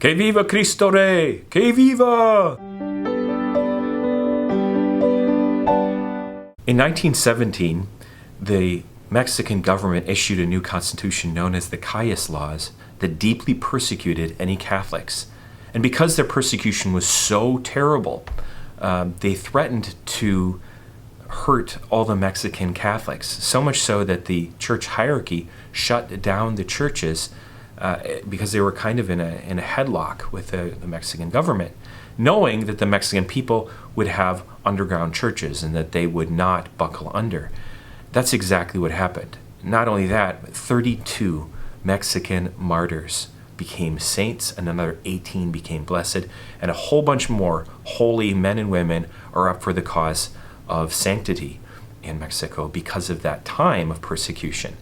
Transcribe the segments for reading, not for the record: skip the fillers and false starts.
Que viva Cristo Rey! Que viva! In 1917, the Mexican government issued a new constitution known as the Calles Laws that deeply persecuted any Catholics. And because their persecution was so terrible, they threatened to hurt all the Mexican Catholics, so much so that the church hierarchy shut down the churches because they were kind of in a headlock with the Mexican government, knowing that the Mexican people would have underground churches and that they would not buckle under. That's exactly what happened. Not only that, but 32 Mexican martyrs became saints, and another 18 became blessed, and a whole bunch more holy men and women are up for the cause of sanctity in Mexico because of that time of persecution.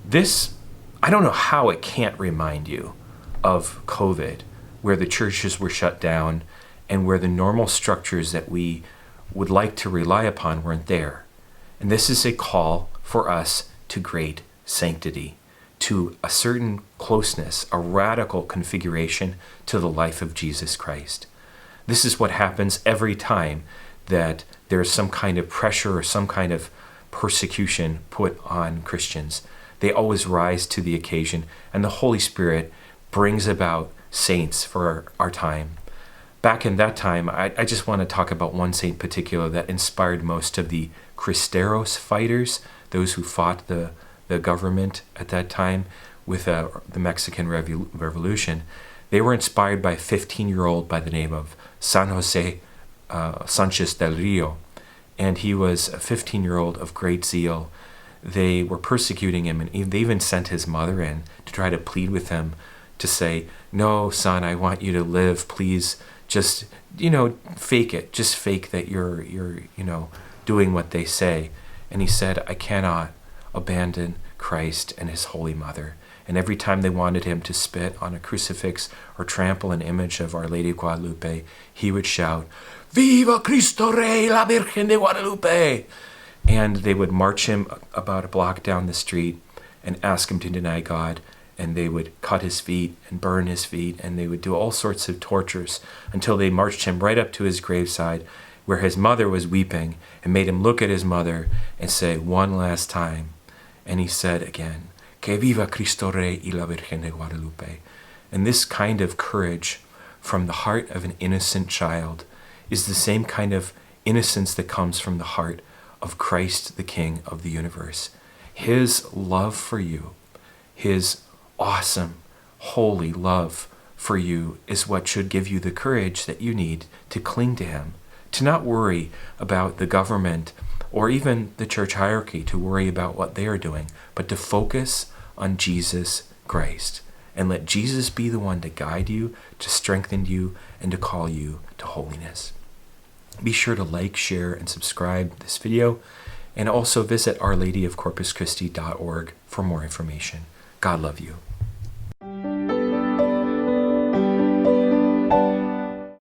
This, I don't know how it can't remind you of COVID, where the churches were shut down and where the normal structures that we would like to rely upon weren't there. And this is a call for us to great sanctity, to a certain closeness, a radical configuration to the life of Jesus Christ. This is what happens every time that there's some kind of pressure or some kind of persecution put on Christians. They always rise to the occasion, and the Holy Spirit brings about saints for our time. Back in that time, I just want to talk about one saint in particular that inspired most of the Cristeros fighters, those who fought the government at that time with the Mexican Revolution. They were inspired by a 15-year-old by the name of Jose Sanchez del Rio, and he was a 15-year-old of great zeal. They were persecuting him, and they even sent his mother in to try to plead with him to say, "No, son, I want you to live. Please, just, fake it. Just fake that you're doing what they say." And he said, "I cannot abandon Christ and his Holy Mother." And every time they wanted him to spit on a crucifix or trample an image of Our Lady of Guadalupe, he would shout, "Viva Cristo Rey, la Virgen de Guadalupe!" And they would march him about a block down the street and ask him to deny God. And they would cut his feet and burn his feet, and they would do all sorts of tortures until they marched him right up to his graveside where his mother was weeping, and made him look at his mother and say one last time. And he said again, "Que viva Cristo Rey y la Virgen de Guadalupe." And this kind of courage from the heart of an innocent child is the same kind of innocence that comes from the heart of Christ, the King of the universe. His love for you, his awesome, holy love for you is what should give you the courage that you need to cling to him, to not worry about the government or even the church hierarchy, to worry about what they are doing, but to focus on Jesus Christ and let Jesus be the one to guide you, to strengthen you, and to call you to holiness. Be sure to like, share, and subscribe this video, and also visit ourladyofcorpuschristi.org for more information. God love you.